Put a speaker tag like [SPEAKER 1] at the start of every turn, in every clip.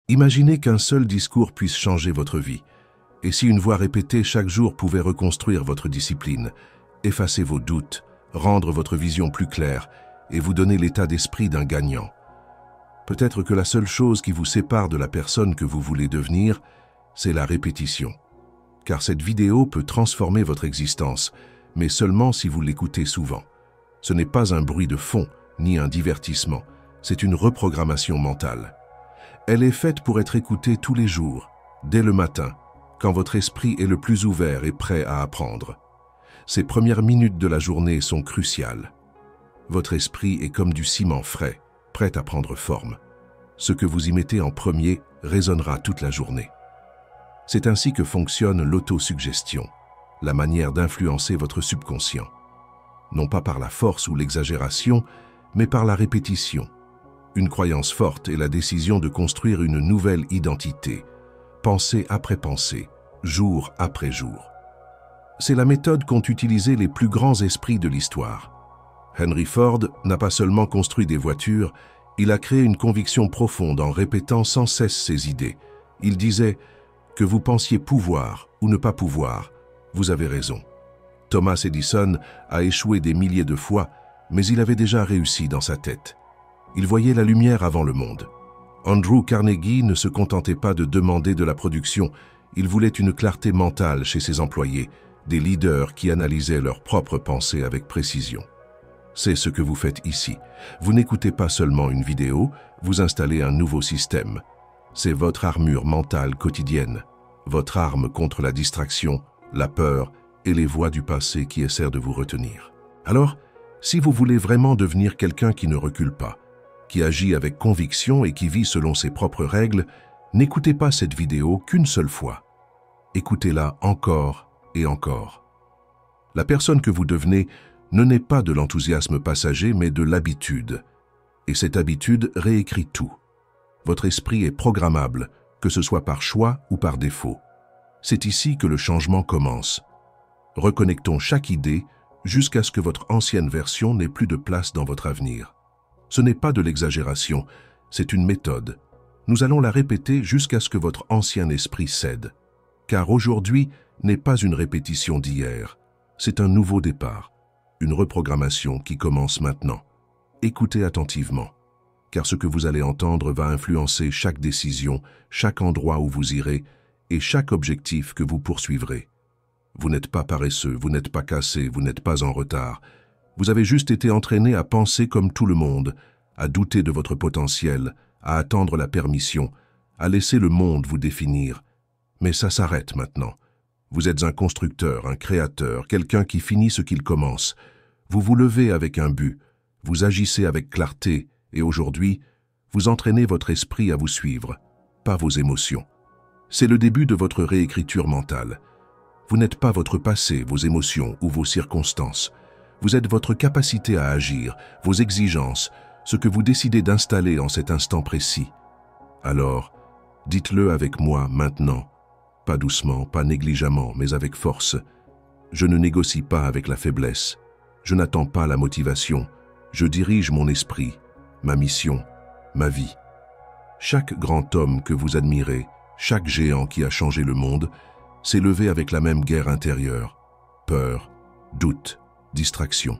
[SPEAKER 1] Imaginez qu'un seul discours puisse changer votre vie. Et si une voix répétée chaque jour pouvait reconstruire votre discipline, effacer vos doutes, rendre votre vision plus claire et vous donner l'état d'esprit d'un gagnant. Peut-être que la seule chose qui vous sépare de la personne que vous voulez devenir, c'est la répétition. Car cette vidéo peut transformer votre existence, mais seulement si vous l'écoutez souvent. Ce n'est pas un bruit de fond, ni un divertissement, c'est une reprogrammation mentale. Elle est faite pour être écoutée tous les jours, dès le matin, quand votre esprit est le plus ouvert et prêt à apprendre. Ces premières minutes de la journée sont cruciales. Votre esprit est comme du ciment frais, prêt à prendre forme. Ce que vous y mettez en premier résonnera toute la journée. C'est ainsi que fonctionne l'autosuggestion, la manière d'influencer votre subconscient. Non pas par la force ou l'exagération, mais par la répétition. Une croyance forte est la décision de construire une nouvelle identité, pensée après pensée, jour après jour. C'est la méthode qu'ont utilisée les plus grands esprits de l'histoire. Henry Ford n'a pas seulement construit des voitures, il a créé une conviction profonde en répétant sans cesse ses idées. Il disait « Que vous pensiez pouvoir ou ne pas pouvoir, vous avez raison ». Thomas Edison a échoué des milliers de fois, mais il avait déjà réussi dans sa tête. Il voyait la lumière avant le monde. Andrew Carnegie ne se contentait pas de demander de la production, il voulait une clarté mentale chez ses employés, des leaders qui analysaient leurs propres pensées avec précision. C'est ce que vous faites ici. Vous n'écoutez pas seulement une vidéo, vous installez un nouveau système. C'est votre armure mentale quotidienne, votre arme contre la distraction, la peur et les voix du passé qui essaient de vous retenir. Alors, si vous voulez vraiment devenir quelqu'un qui ne recule pas, qui agit avec conviction et qui vit selon ses propres règles, n'écoutez pas cette vidéo qu'une seule fois. Écoutez-la encore et encore. La personne que vous devenez ne naît pas de l'enthousiasme passager, mais de l'habitude. Et cette habitude réécrit tout. Votre esprit est programmable, que ce soit par choix ou par défaut. C'est ici que le changement commence. Reconnectons chaque idée jusqu'à ce que votre ancienne version n'ait plus de place dans votre avenir. Ce n'est pas de l'exagération, c'est une méthode. Nous allons la répéter jusqu'à ce que votre ancien esprit cède. Car aujourd'hui n'est pas une répétition d'hier, c'est un nouveau départ, une reprogrammation qui commence maintenant. Écoutez attentivement, car ce que vous allez entendre va influencer chaque décision, chaque endroit où vous irez et chaque objectif que vous poursuivrez. Vous n'êtes pas paresseux, vous n'êtes pas cassé, vous n'êtes pas en retard. Vous avez juste été entraîné à penser comme tout le monde, à douter de votre potentiel, à attendre la permission, à laisser le monde vous définir. Mais ça s'arrête maintenant. Vous êtes un constructeur, un créateur, quelqu'un qui finit ce qu'il commence. Vous vous levez avec un but, vous agissez avec clarté et aujourd'hui, vous entraînez votre esprit à vous suivre, pas vos émotions. C'est le début de votre réécriture mentale. Vous n'êtes pas votre passé, vos émotions ou vos circonstances. Vous êtes votre capacité à agir, vos exigences, ce que vous décidez d'installer en cet instant précis. Alors, dites-le avec moi maintenant, pas doucement, pas négligemment, mais avec force. Je ne négocie pas avec la faiblesse. Je n'attends pas la motivation. Je dirige mon esprit, ma mission, ma vie. Chaque grand homme que vous admirez, chaque géant qui a changé le monde, s'est levé avec la même guerre intérieure. Peur, doute, distraction.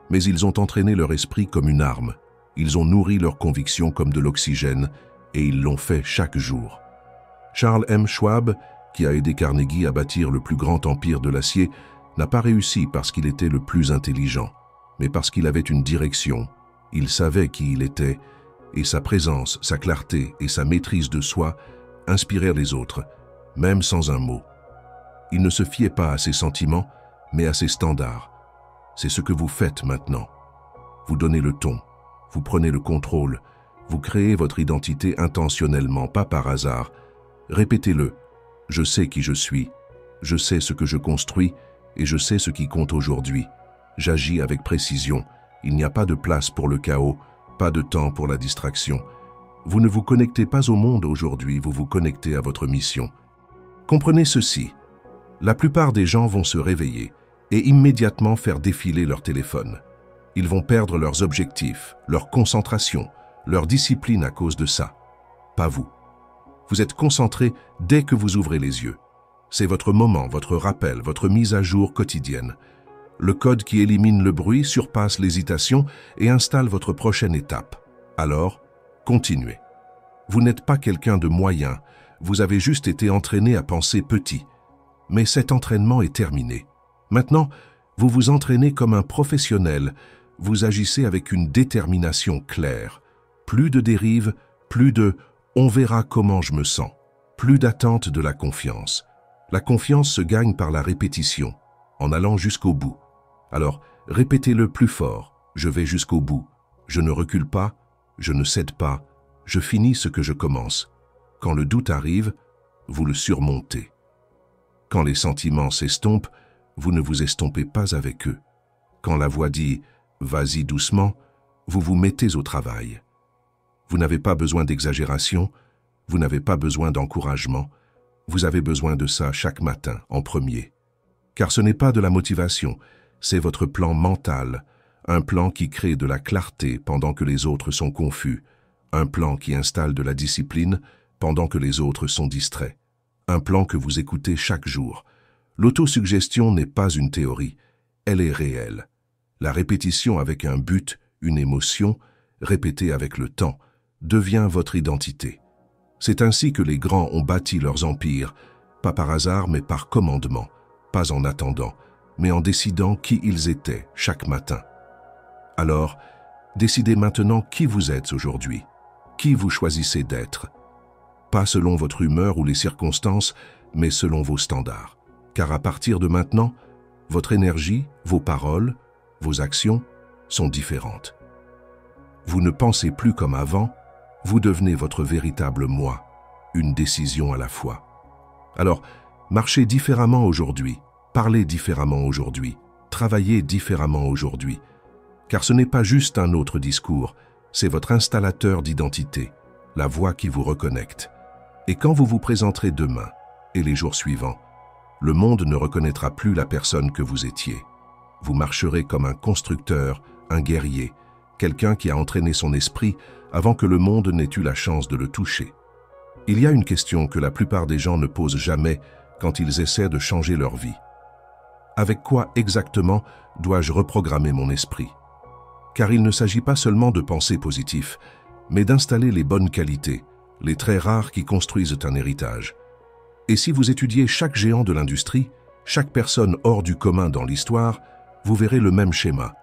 [SPEAKER 1] Mais ils ont entraîné leur esprit comme une arme. Ils ont nourri leurs convictions comme de l'oxygène et ils l'ont fait chaque jour. Charles M. Schwab, qui a aidé Carnegie à bâtir le plus grand empire de l'acier, n'a pas réussi parce qu'il était le plus intelligent, mais parce qu'il avait une direction. Il savait qui il était, et sa présence, sa clarté et sa maîtrise de soi inspirèrent les autres, même sans un mot. Il ne se fiait pas à ses sentiments, mais à ses standards. C'est ce que vous faites maintenant. Vous donnez le ton, vous prenez le contrôle, vous créez votre identité intentionnellement, pas par hasard. Répétez-le. Je sais qui je suis, je sais ce que je construis et je sais ce qui compte aujourd'hui. J'agis avec précision. Il n'y a pas de place pour le chaos, pas de temps pour la distraction. Vous ne vous connectez pas au monde aujourd'hui, vous vous connectez à votre mission. Comprenez ceci. La plupart des gens vont se réveiller et immédiatement faire défiler leur téléphone. Ils vont perdre leurs objectifs, leur concentration, leur discipline à cause de ça. Pas vous. Vous êtes concentré dès que vous ouvrez les yeux. C'est votre moment, votre rappel, votre mise à jour quotidienne. Le code qui élimine le bruit surpasse l'hésitation et installe votre prochaine étape. Alors, continuez. Vous n'êtes pas quelqu'un de moyen, vous avez juste été entraîné à penser petit. Mais cet entraînement est terminé. Maintenant, vous vous entraînez comme un professionnel, vous agissez avec une détermination claire. Plus de dérives, plus de « on verra comment je me sens », plus d'attente de la confiance. La confiance se gagne par la répétition, en allant jusqu'au bout. Alors, répétez-le plus fort, je vais jusqu'au bout, je ne recule pas, je ne cède pas, je finis ce que je commence. Quand le doute arrive, vous le surmontez. Quand les sentiments s'estompent, vous ne vous estompez pas avec eux. Quand la voix dit « vas-y doucement », vous vous mettez au travail. Vous n'avez pas besoin d'exagération, vous n'avez pas besoin d'encouragement, vous avez besoin de ça chaque matin, en premier. Car ce n'est pas de la motivation, c'est votre plan mental, un plan qui crée de la clarté pendant que les autres sont confus, un plan qui installe de la discipline pendant que les autres sont distraits, un plan que vous écoutez chaque jour. L'autosuggestion n'est pas une théorie, elle est réelle. La répétition avec un but, une émotion, répétée avec le temps, devient votre identité. C'est ainsi que les grands ont bâti leurs empires, pas par hasard mais par commandement, pas en attendant, mais en décidant qui ils étaient chaque matin. Alors, décidez maintenant qui vous êtes aujourd'hui, qui vous choisissez d'être. Pas selon votre humeur ou les circonstances, mais selon vos standards. Car à partir de maintenant, votre énergie, vos paroles, vos actions sont différentes. Vous ne pensez plus comme avant, vous devenez votre véritable moi, une décision à la fois. Alors, marchez différemment aujourd'hui, parlez différemment aujourd'hui, travaillez différemment aujourd'hui, car ce n'est pas juste un autre discours, c'est votre installateur d'identité, la voix qui vous reconnecte. Et quand vous vous présenterez demain et les jours suivants, le monde ne reconnaîtra plus la personne que vous étiez. Vous marcherez comme un constructeur, un guerrier, quelqu'un qui a entraîné son esprit avant que le monde n'ait eu la chance de le toucher. Il y a une question que la plupart des gens ne posent jamais quand ils essaient de changer leur vie. Avec quoi exactement dois-je reprogrammer mon esprit? Car il ne s'agit pas seulement de penser positif, mais d'installer les bonnes qualités, les traits rares qui construisent un héritage. Et si vous étudiez chaque géant de l'industrie, chaque personne hors du commun dans l'histoire, vous verrez le même schéma.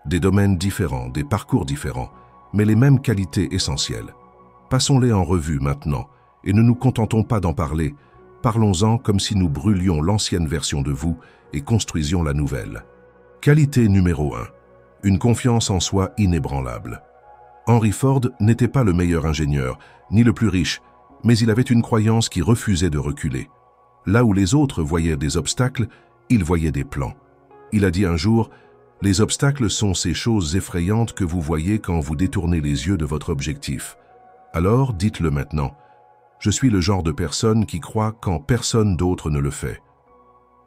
[SPEAKER 1] Des domaines différents, des parcours différents, mais les mêmes qualités essentielles. Passons-les en revue maintenant, et ne nous contentons pas d'en parler. Parlons-en comme si nous brûlions l'ancienne version de vous et construisions la nouvelle. Qualité numéro 1. Une confiance en soi inébranlable. Henry Ford n'était pas le meilleur ingénieur, ni le plus riche, mais il avait une croyance qui refusait de reculer. Là où les autres voyaient des obstacles, il voyait des plans. Il a dit un jour: « Les obstacles sont ces choses effrayantes que vous voyez quand vous détournez les yeux de votre objectif. Alors, dites-le maintenant. Je suis le genre de personne qui croit quand personne d'autre ne le fait.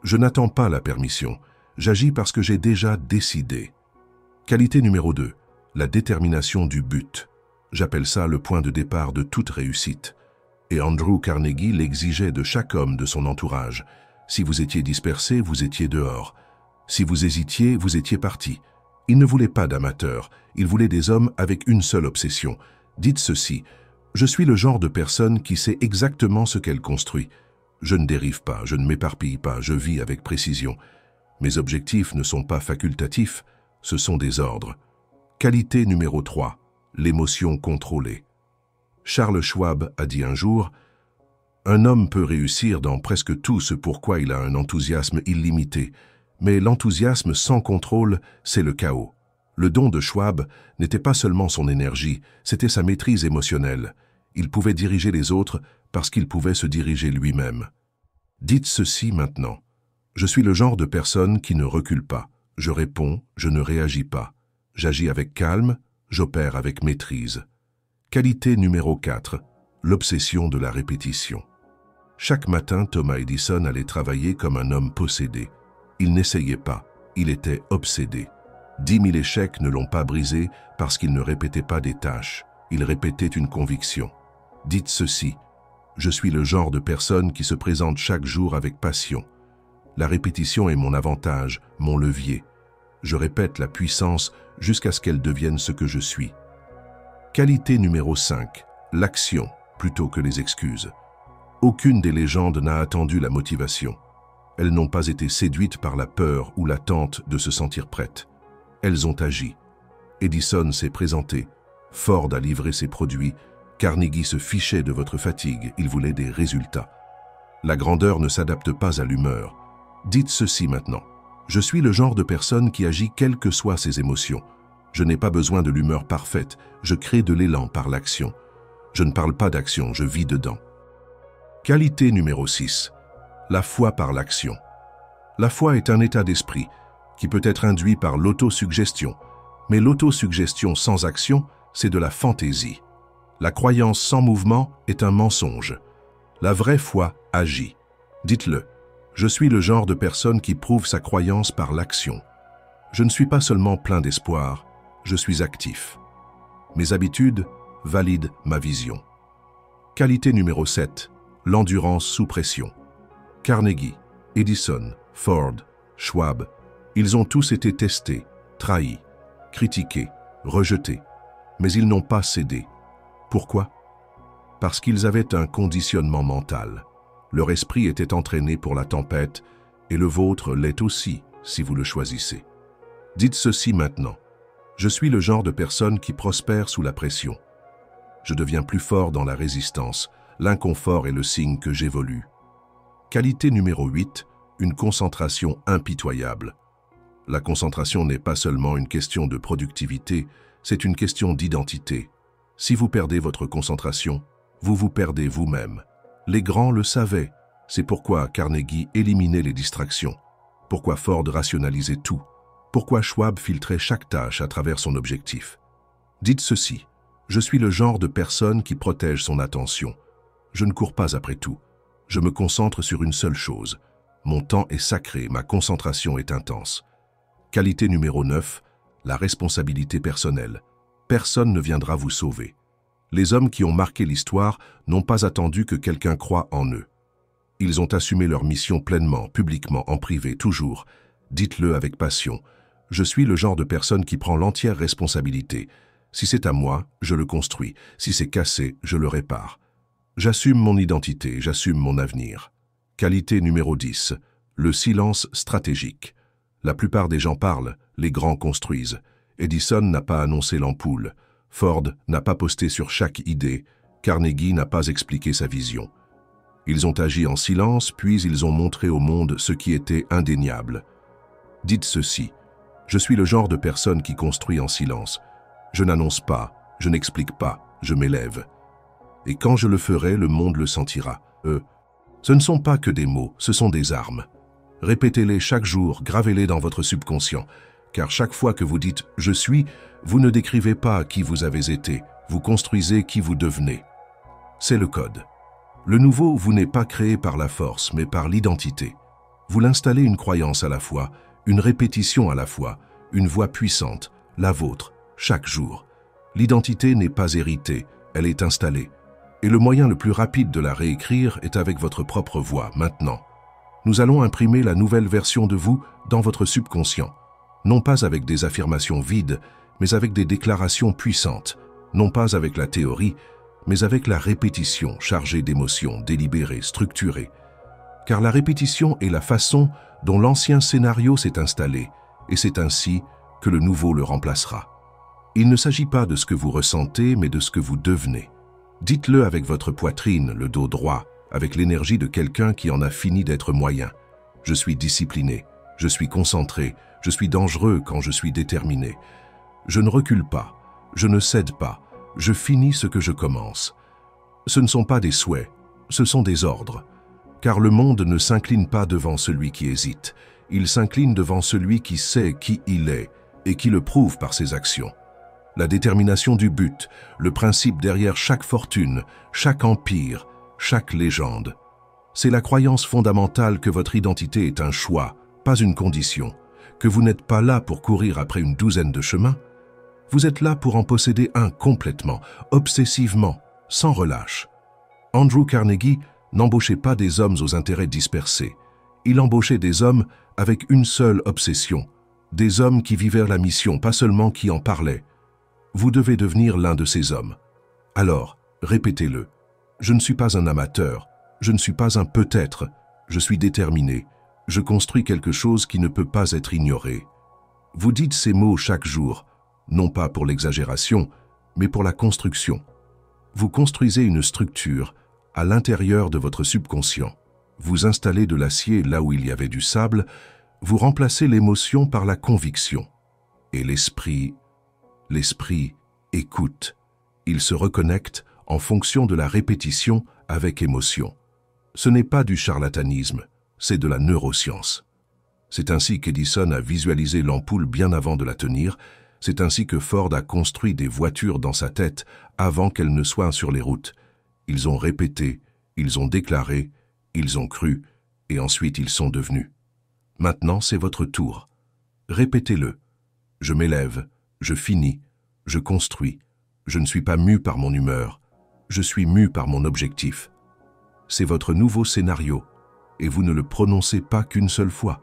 [SPEAKER 1] Je n'attends pas la permission. J'agis parce que j'ai déjà décidé. » Qualité numéro 2. La détermination du but. J'appelle ça le point de départ de toute réussite. Et Andrew Carnegie l'exigeait de chaque homme de son entourage. Si vous étiez dispersé, vous étiez dehors. Si vous hésitiez, vous étiez parti. Il ne voulait pas d'amateurs, il voulait des hommes avec une seule obsession. Dites ceci: je suis le genre de personne qui sait exactement ce qu'elle construit. Je ne dérive pas, je ne m'éparpille pas, je vis avec précision. Mes objectifs ne sont pas facultatifs, ce sont des ordres. Qualité numéro 3. L'émotion contrôlée. Charles Schwab a dit un jour: « Un homme peut réussir dans presque tout ce pourquoi il a un enthousiasme illimité. Mais l'enthousiasme sans contrôle, c'est le chaos. » Le don de Schwab n'était pas seulement son énergie, c'était sa maîtrise émotionnelle. Il pouvait diriger les autres parce qu'il pouvait se diriger lui-même. Dites ceci maintenant: je suis le genre de personne qui ne recule pas. Je réponds, je ne réagis pas. J'agis avec calme, j'opère avec maîtrise. Qualité numéro 4. L'obsession de la répétition. Chaque matin, Thomas Edison allait travailler comme un homme possédé. Il n'essayait pas, il était obsédé. 10 000 échecs ne l'ont pas brisé parce qu'il ne répétait pas des tâches. Il répétait une conviction. Dites ceci: Je suis le genre de personne qui se présente chaque jour avec passion. La répétition est mon avantage, mon levier. Je répète la puissance jusqu'à ce qu'elle devienne ce que je suis. Qualité numéro 5. L'action plutôt que les excuses. Aucune des légendes n'a attendu la motivation. Elles n'ont pas été séduites par la peur ou l'attente de se sentir prêtes. Elles ont agi. Edison s'est présenté. Ford a livré ses produits. Carnegie se fichait de votre fatigue. Il voulait des résultats. La grandeur ne s'adapte pas à l'humeur. Dites ceci maintenant. Je suis le genre de personne qui agit quelles que soient ses émotions. Je n'ai pas besoin de l'humeur parfaite. Je crée de l'élan par l'action. Je ne parle pas d'action, je vis dedans. Qualité numéro 6. La foi par l'action. La foi est un état d'esprit qui peut être induit par l'autosuggestion. Mais l'autosuggestion sans action, c'est de la fantaisie. La croyance sans mouvement est un mensonge. La vraie foi agit. Dites-le. Je suis le genre de personne qui prouve sa croyance par l'action. Je ne suis pas seulement plein d'espoir, je suis actif. Mes habitudes valident ma vision. Qualité numéro 7. L'endurance sous pression. Carnegie, Edison, Ford, Schwab, ils ont tous été testés, trahis, critiqués, rejetés, mais ils n'ont pas cédé. Pourquoi? Parce qu'ils avaient un conditionnement mental. Leur esprit était entraîné pour la tempête, et le vôtre l'est aussi, si vous le choisissez. Dites ceci maintenant. Je suis le genre de personne qui prospère sous la pression. Je deviens plus fort dans la résistance. L'inconfort est le signe que j'évolue. Qualité numéro 8, une concentration impitoyable. La concentration n'est pas seulement une question de productivité, c'est une question d'identité. Si vous perdez votre concentration, vous vous perdez vous-même. Les grands le savaient, c'est pourquoi Carnegie éliminait les distractions, pourquoi Ford rationalisait tout, pourquoi Schwab filtrait chaque tâche à travers son objectif. Dites ceci, je suis le genre de personne qui protège son attention. Je ne cours pas après tout. Je me concentre sur une seule chose. Mon temps est sacré, ma concentration est intense. Qualité numéro 9, la responsabilité personnelle. Personne ne viendra vous sauver. Les hommes qui ont marqué l'histoire n'ont pas attendu que quelqu'un croie en eux. Ils ont assumé leur mission pleinement, publiquement, en privé, toujours. Dites-le avec passion. Je suis le genre de personne qui prend l'entière responsabilité. Si c'est à moi, je le construis. Si c'est cassé, je le répare. J'assume mon identité, j'assume mon avenir. Qualité numéro 10. Le silence stratégique. La plupart des gens parlent, les grands construisent. Edison n'a pas annoncé l'ampoule. Ford n'a pas posté sur chaque idée. Carnegie n'a pas expliqué sa vision. Ils ont agi en silence, puis ils ont montré au monde ce qui était indéniable. Dites ceci. Je suis le genre de personne qui construit en silence. Je n'annonce pas, je n'explique pas, je m'élève. Et quand je le ferai, le monde le sentira. Ce ne sont pas que des mots, ce sont des armes. Répétez-les chaque jour, gravez-les dans votre subconscient. Car chaque fois que vous dites « je suis », vous ne décrivez pas qui vous avez été, vous construisez qui vous devenez. C'est le code. Le nouveau vous n'est pas créé par la force, mais par l'identité. Vous l'installez une croyance à la fois, une répétition à la fois, une voix puissante, la vôtre, chaque jour. L'identité n'est pas héritée, elle est installée. Et le moyen le plus rapide de la réécrire est avec votre propre voix, maintenant. Nous allons imprimer la nouvelle version de vous dans votre subconscient. Non pas avec des affirmations vides, mais avec des déclarations puissantes. Non pas avec la théorie, mais avec la répétition chargée d'émotions, délibérée, structurée. Car la répétition est la façon dont l'ancien scénario s'est installé, et c'est ainsi que le nouveau le remplacera. Il ne s'agit pas de ce que vous ressentez, mais de ce que vous devenez. Dites-le avec votre poitrine, le dos droit, avec l'énergie de quelqu'un qui en a fini d'être moyen. Je suis discipliné, je suis concentré, je suis dangereux quand je suis déterminé. Je ne recule pas, je ne cède pas, je finis ce que je commence. Ce ne sont pas des souhaits, ce sont des ordres. Car le monde ne s'incline pas devant celui qui hésite, il s'incline devant celui qui sait qui il est et qui le prouve par ses actions. La détermination du but, le principe derrière chaque fortune, chaque empire, chaque légende. C'est la croyance fondamentale que votre identité est un choix, pas une condition, que vous n'êtes pas là pour courir après une douzaine de chemins. Vous êtes là pour en posséder un complètement, obsessivement, sans relâche. Andrew Carnegie n'embauchait pas des hommes aux intérêts dispersés. Il embauchait des hommes avec une seule obsession, des hommes qui vivaient la mission, pas seulement qui en parlaient. Vous devez devenir l'un de ces hommes. Alors, répétez-le. Je ne suis pas un amateur, je ne suis pas un peut-être, je suis déterminé. Je construis quelque chose qui ne peut pas être ignoré. Vous dites ces mots chaque jour, non pas pour l'exagération, mais pour la construction. Vous construisez une structure à l'intérieur de votre subconscient. Vous installez de l'acier là où il y avait du sable, vous remplacez l'émotion par la conviction. Et l'esprit écoute. Il se reconnecte en fonction de la répétition avec émotion. Ce n'est pas du charlatanisme, c'est de la neuroscience. C'est ainsi qu'Edison a visualisé l'ampoule bien avant de la tenir, c'est ainsi que Ford a construit des voitures dans sa tête avant qu'elles ne soient sur les routes. Ils ont répété, ils ont déclaré, ils ont cru, et ensuite ils sont devenus. Maintenant, c'est votre tour. Répétez-le. Je m'élève, je finis, je construis. Je ne suis pas mu par mon humeur, je suis mu par mon objectif. C'est votre nouveau scénario, et vous ne le prononcez pas qu'une seule fois.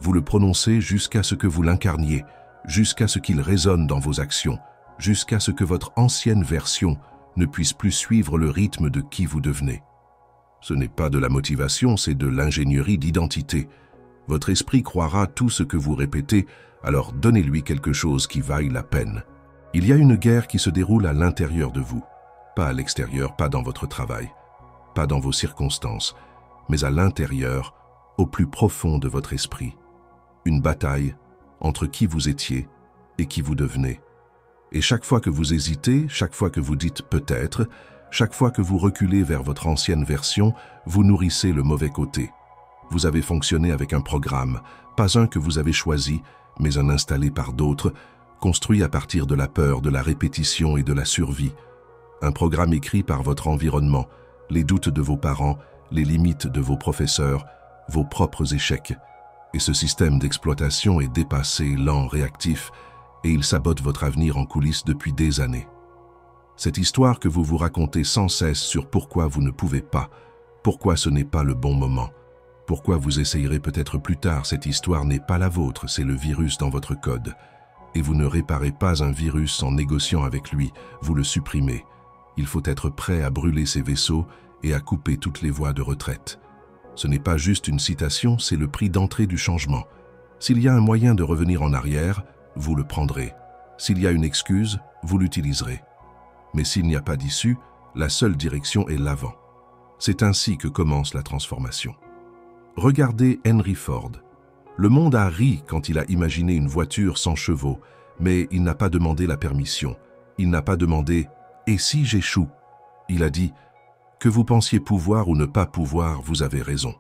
[SPEAKER 1] Vous le prononcez jusqu'à ce que vous l'incarniez, jusqu'à ce qu'il résonne dans vos actions, jusqu'à ce que votre ancienne version ne puisse plus suivre le rythme de qui vous devenez. Ce n'est pas de la motivation, c'est de l'ingénierie d'identité. Votre esprit croira tout ce que vous répétez, alors donnez-lui quelque chose qui vaille la peine. Il y a une guerre qui se déroule à l'intérieur de vous, pas à l'extérieur, pas dans votre travail, pas dans vos circonstances, mais à l'intérieur, au plus profond de votre esprit. Une bataille entre qui vous étiez et qui vous devenez. Et chaque fois que vous hésitez, chaque fois que vous dites peut-être, chaque fois que vous reculez vers votre ancienne version, vous nourrissez le mauvais côté. Vous avez fonctionné avec un programme, pas un que vous avez choisi, mais un installé par d'autres, construit à partir de la peur, de la répétition et de la survie. Un programme écrit par votre environnement, les doutes de vos parents, les limites de vos professeurs, vos propres échecs. Et ce système d'exploitation est dépassé, lent, réactif, et il sabote votre avenir en coulisses depuis des années. Cette histoire que vous vous racontez sans cesse sur pourquoi vous ne pouvez pas, pourquoi ce n'est pas le bon moment, pourquoi vous essayerez peut-être plus tard, cette histoire n'est pas la vôtre, c'est le virus dans votre code. Et vous ne réparez pas un virus en négociant avec lui, vous le supprimez. Il faut être prêt à brûler ces vaisseaux et à couper toutes les voies de retraite. Ce n'est pas juste une citation, c'est le prix d'entrée du changement. S'il y a un moyen de revenir en arrière, vous le prendrez. S'il y a une excuse, vous l'utiliserez. Mais s'il n'y a pas d'issue, la seule direction est l'avant. C'est ainsi que commence la transformation. Regardez Henry Ford. Le monde a ri quand il a imaginé une voiture sans chevaux, mais il n'a pas demandé la permission. Il n'a pas demandé « et si j'échoue ?» Il a dit « que vous pensiez pouvoir ou ne pas pouvoir, vous avez raison. »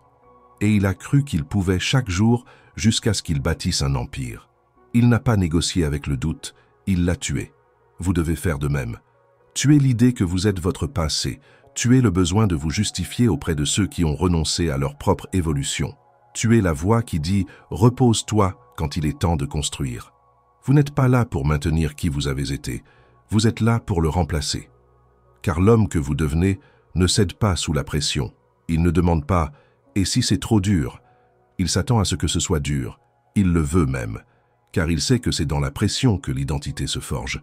[SPEAKER 1] Et il a cru qu'il pouvait chaque jour jusqu'à ce qu'il bâtisse un empire. Il n'a pas négocié avec le doute, il l'a tué. Vous devez faire de même. Tuez l'idée que vous êtes votre passé, tuez le besoin de vous justifier auprès de ceux qui ont renoncé à leur propre évolution. Tuez la voix qui dit « repose-toi » quand il est temps de construire. Vous n'êtes pas là pour maintenir qui vous avez été, vous êtes là pour le remplacer. Car l'homme que vous devenez ne cède pas sous la pression. Il ne demande pas « et si c'est trop dur ?» Il s'attend à ce que ce soit dur. Il le veut même, car il sait que c'est dans la pression que l'identité se forge.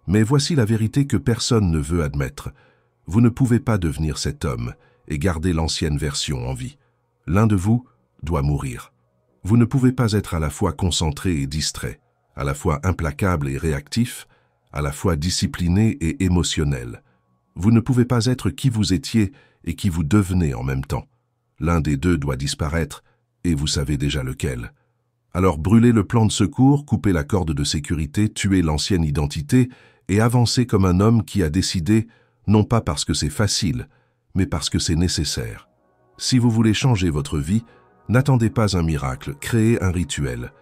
[SPEAKER 1] Mais voici la vérité que personne ne veut admettre. Vous ne pouvez pas devenir cet homme et garder l'ancienne version en vie. L'un de vous doit mourir. Vous ne pouvez pas être à la fois concentré et distrait, à la fois implacable et réactif, à la fois discipliné et émotionnel. Vous ne pouvez pas être qui vous étiez et qui vous devenez en même temps. L'un des deux doit disparaître, et vous savez déjà lequel. Alors brûlez le plan de secours, coupez la corde de sécurité, tuez l'ancienne identité et avancez comme un homme qui a décidé, non pas parce que c'est facile, mais parce que c'est nécessaire. Si vous voulez changer votre vie, n'attendez pas un miracle, créez un rituel.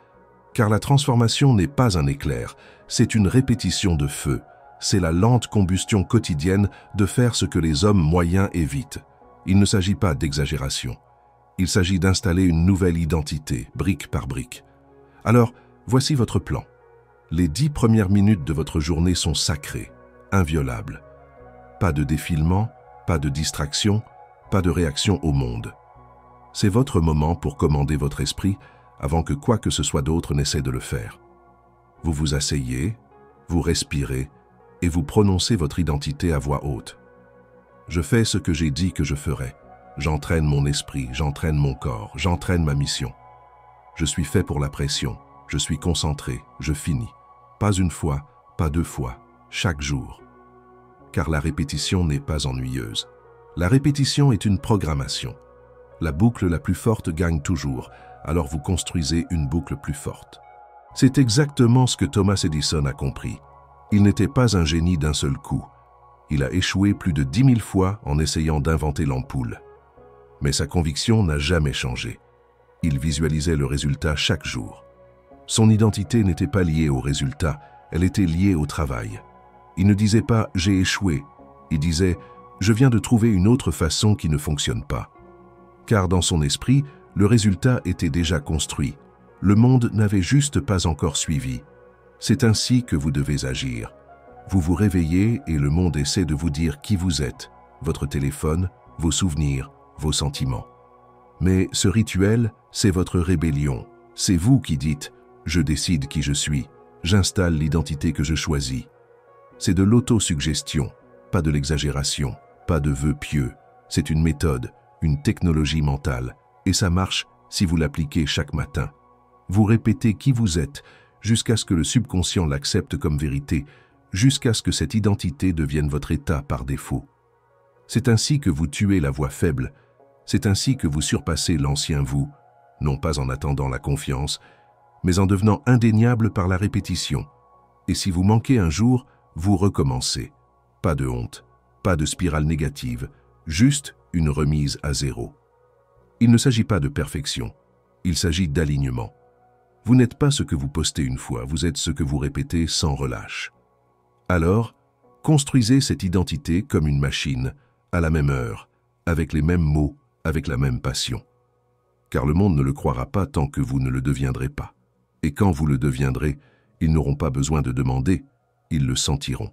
[SPEAKER 1] Car la transformation n'est pas un éclair, c'est une répétition de feu. C'est la lente combustion quotidienne de faire ce que les hommes moyens évitent. Il ne s'agit pas d'exagération. Il s'agit d'installer une nouvelle identité, brique par brique. Alors, voici votre plan. Les 10 premières minutes de votre journée sont sacrées, inviolables. Pas de défilement, pas de distraction, pas de réaction au monde. C'est votre moment pour commander votre esprit avant que quoi que ce soit d'autre n'essaie de le faire. Vous vous asseyez, vous respirez et vous prononcez votre identité à voix haute. Je fais ce que j'ai dit que je ferais. J'entraîne mon esprit, j'entraîne mon corps, j'entraîne ma mission. Je suis fait pour la pression, je suis concentré, je finis. Pas une fois, pas deux fois, chaque jour. Car la répétition n'est pas ennuyeuse. La répétition est une programmation. La boucle la plus forte gagne toujours, alors vous construisez une boucle plus forte. C'est exactement ce que Thomas Edison a compris. Il n'était pas un génie d'un seul coup. Il a échoué plus de 10 000 fois en essayant d'inventer l'ampoule. Mais sa conviction n'a jamais changé. Il visualisait le résultat chaque jour. Son identité n'était pas liée au résultat, elle était liée au travail. Il ne disait pas « j'ai échoué », il disait « je viens de trouver une autre façon qui ne fonctionne pas ». Car dans son esprit, le résultat était déjà construit. Le monde n'avait juste pas encore suivi. C'est ainsi que vous devez agir. Vous vous réveillez et le monde essaie de vous dire qui vous êtes, votre téléphone, vos souvenirs, vos sentiments. Mais ce rituel, c'est votre rébellion. C'est vous qui dites « je décide qui je suis, j'installe l'identité que je choisis ». C'est de l'autosuggestion, pas de l'exagération, pas de vœux pieux. C'est une méthode, une technologie mentale, et ça marche si vous l'appliquez chaque matin. Vous répétez qui vous êtes jusqu'à ce que le subconscient l'accepte comme vérité, jusqu'à ce que cette identité devienne votre état par défaut. C'est ainsi que vous tuez la voix faible, c'est ainsi que vous surpassez l'ancien vous, non pas en attendant la confiance, mais en devenant indéniable par la répétition. Et si vous manquez un jour, vous recommencez. Pas de honte, pas de spirale négative, juste une remise à zéro. Il ne s'agit pas de perfection, il s'agit d'alignement. Vous n'êtes pas ce que vous postez une fois, vous êtes ce que vous répétez sans relâche. Alors, construisez cette identité comme une machine, à la même heure, avec les mêmes mots, avec la même passion. Car le monde ne le croira pas tant que vous ne le deviendrez pas. Et quand vous le deviendrez, ils n'auront pas besoin de demander, ils le sentiront.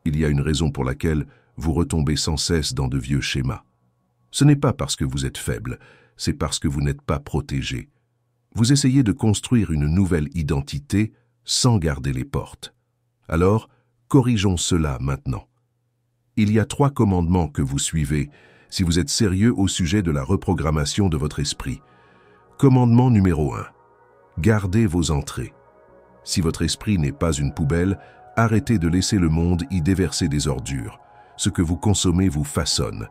[SPEAKER 1] Il y a une raison pour laquelle vous retombez sans cesse dans de vieux schémas. Ce n'est pas parce que vous êtes faible, c'est parce que vous n'êtes pas protégé. Vous essayez de construire une nouvelle identité sans garder les portes. Alors, corrigeons cela maintenant. Il y a 3 commandements que vous suivez si vous êtes sérieux au sujet de la reprogrammation de votre esprit. Commandement numéro 1. Gardez vos entrées. Si votre esprit n'est pas une poubelle, arrêtez de laisser le monde y déverser des ordures. Ce que vous consommez vous façonne.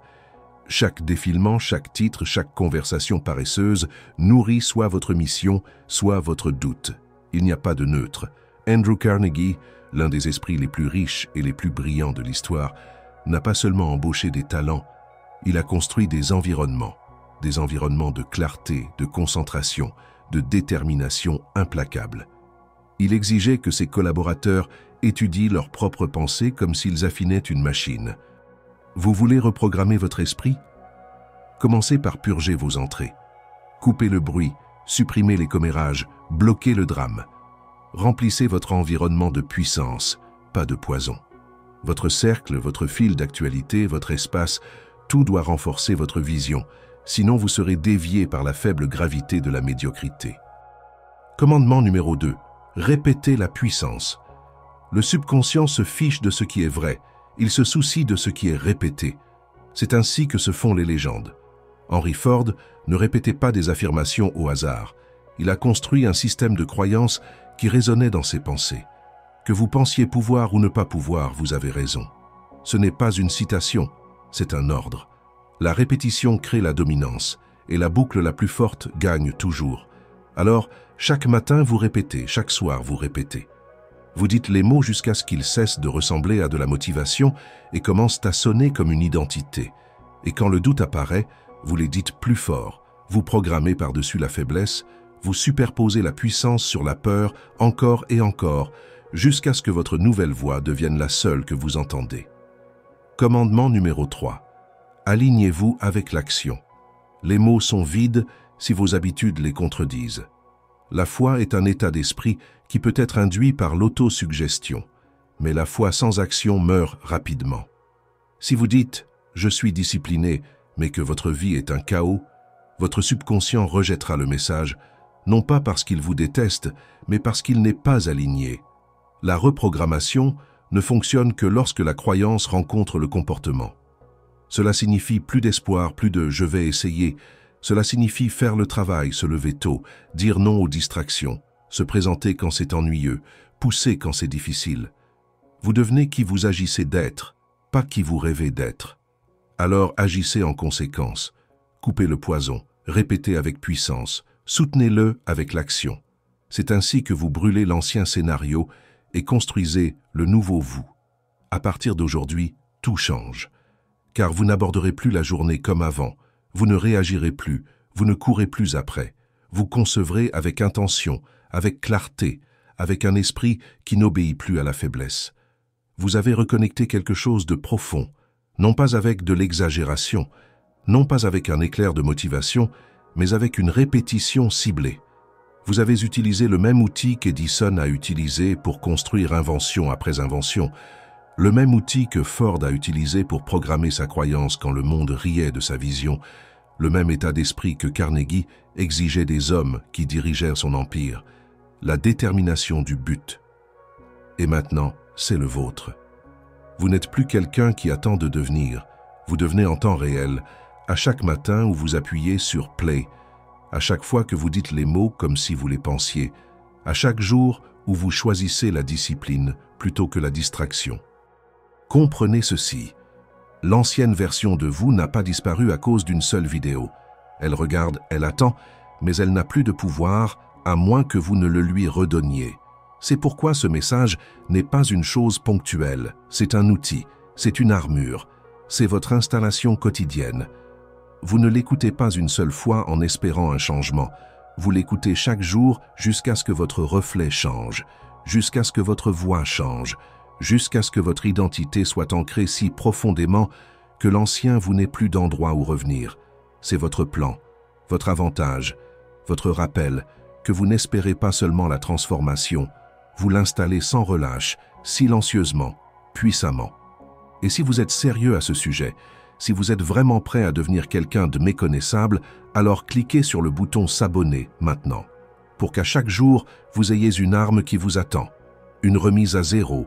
[SPEAKER 1] Chaque défilement, chaque titre, chaque conversation paresseuse nourrit soit votre mission, soit votre doute. Il n'y a pas de neutre. Andrew Carnegie, l'un des esprits les plus riches et les plus brillants de l'histoire, n'a pas seulement embauché des talents, il a construit des environnements de clarté, de concentration, de détermination implacable. Il exigeait que ses collaborateurs étudient leurs propres pensées comme s'ils affinaient une machine. Vous voulez reprogrammer votre esprit? Commencez par purger vos entrées. Coupez le bruit, supprimez les commérages, bloquez le drame. Remplissez votre environnement de puissance, pas de poison. Votre cercle, votre fil d'actualité, votre espace, tout doit renforcer votre vision, sinon vous serez dévié par la faible gravité de la médiocrité. Commandement numéro 2. Répétez la puissance. Le subconscient se fiche de ce qui est vrai, il se soucie de ce qui est répété. C'est ainsi que se font les légendes. Henry Ford ne répétait pas des affirmations au hasard. Il a construit un système de croyances qui résonnait dans ses pensées. Que vous pensiez pouvoir ou ne pas pouvoir, vous avez raison. Ce n'est pas une citation, c'est un ordre. La répétition crée la dominance, et la boucle la plus forte gagne toujours. Alors, chaque matin vous répétez, chaque soir vous répétez. Vous dites les mots jusqu'à ce qu'ils cessent de ressembler à de la motivation et commencent à sonner comme une identité. Et quand le doute apparaît, vous les dites plus fort, vous programmez par-dessus la faiblesse, vous superposez la puissance sur la peur encore et encore, jusqu'à ce que votre nouvelle voix devienne la seule que vous entendez. Commandement numéro 3. Alignez-vous avec l'action. Les mots sont vides si vos habitudes les contredisent. La foi est un état d'esprit qui peut être induit par l'autosuggestion, mais la foi sans action meurt rapidement. Si vous dites « je suis discipliné », mais que votre vie est un chaos, votre subconscient rejettera le message, non pas parce qu'il vous déteste, mais parce qu'il n'est pas aligné. La reprogrammation ne fonctionne que lorsque la croyance rencontre le comportement. Cela signifie plus d'espoir, plus de « je vais essayer ». Cela signifie faire le travail, se lever tôt, dire non aux distractions, se présenter quand c'est ennuyeux, pousser quand c'est difficile. Vous devenez qui vous agissez d'être, pas qui vous rêvez d'être. Alors agissez en conséquence. Coupez le poison, répétez avec puissance, soutenez-le avec l'action. C'est ainsi que vous brûlez l'ancien scénario et construisez le nouveau vous. À partir d'aujourd'hui, tout change. Car vous n'aborderez plus la journée comme avant, vous ne réagirez plus, vous ne courez plus après. Vous concevrez avec intention, avec clarté, avec un esprit qui n'obéit plus à la faiblesse. Vous avez reconnecté quelque chose de profond, non pas avec de l'exagération, non pas avec un éclair de motivation, mais avec une répétition ciblée. Vous avez utilisé le même outil qu'Edison a utilisé pour construire invention après invention, le même outil que Ford a utilisé pour programmer sa croyance quand le monde riait de sa vision, le même état d'esprit que Carnegie exigeait des hommes qui dirigèrent son empire, la détermination du but. Et maintenant, c'est le vôtre. Vous n'êtes plus quelqu'un qui attend de devenir, vous devenez en temps réel, à chaque matin où vous appuyez sur « play », à chaque fois que vous dites les mots comme si vous les pensiez, à chaque jour où vous choisissez la discipline plutôt que la distraction. Comprenez ceci, l'ancienne version de vous n'a pas disparu à cause d'une seule vidéo. Elle regarde, elle attend, mais elle n'a plus de pouvoir à moins que vous ne le lui redonniez. C'est pourquoi ce message n'est pas une chose ponctuelle, c'est un outil, c'est une armure, c'est votre installation quotidienne. Vous ne l'écoutez pas une seule fois en espérant un changement, vous l'écoutez chaque jour jusqu'à ce que votre reflet change, jusqu'à ce que votre voix change, jusqu'à ce que votre identité soit ancrée si profondément que l'ancien vous n'ait plus d'endroit où revenir. C'est votre plan, votre avantage, votre rappel, que vous n'espérez pas seulement la transformation, vous l'installez sans relâche, silencieusement, puissamment. Et si vous êtes sérieux à ce sujet, si vous êtes vraiment prêt à devenir quelqu'un de méconnaissable, alors cliquez sur le bouton « S'abonner » maintenant, pour qu'à chaque jour, vous ayez une arme qui vous attend, une remise à zéro,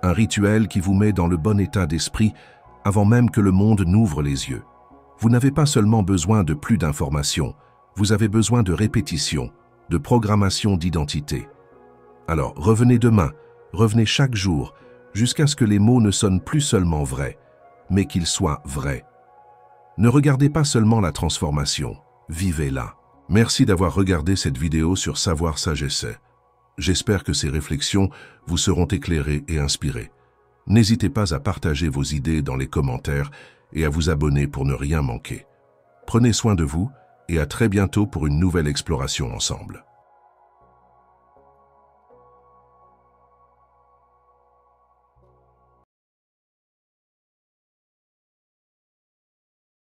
[SPEAKER 1] un rituel qui vous met dans le bon état d'esprit avant même que le monde n'ouvre les yeux. Vous n'avez pas seulement besoin de plus d'informations, vous avez besoin de répétition, de programmation d'identité. Alors revenez demain, revenez chaque jour, jusqu'à ce que les mots ne sonnent plus seulement vrais, mais qu'ils soient vrais. Ne regardez pas seulement la transformation, vivez-la. Merci d'avoir regardé cette vidéo sur Savoir Sagesse. J'espère que ces réflexions vous seront éclairées et inspirées. N'hésitez pas à partager vos idées dans les commentaires et à vous abonner pour ne rien manquer. Prenez soin de vous et à très bientôt pour une nouvelle exploration ensemble.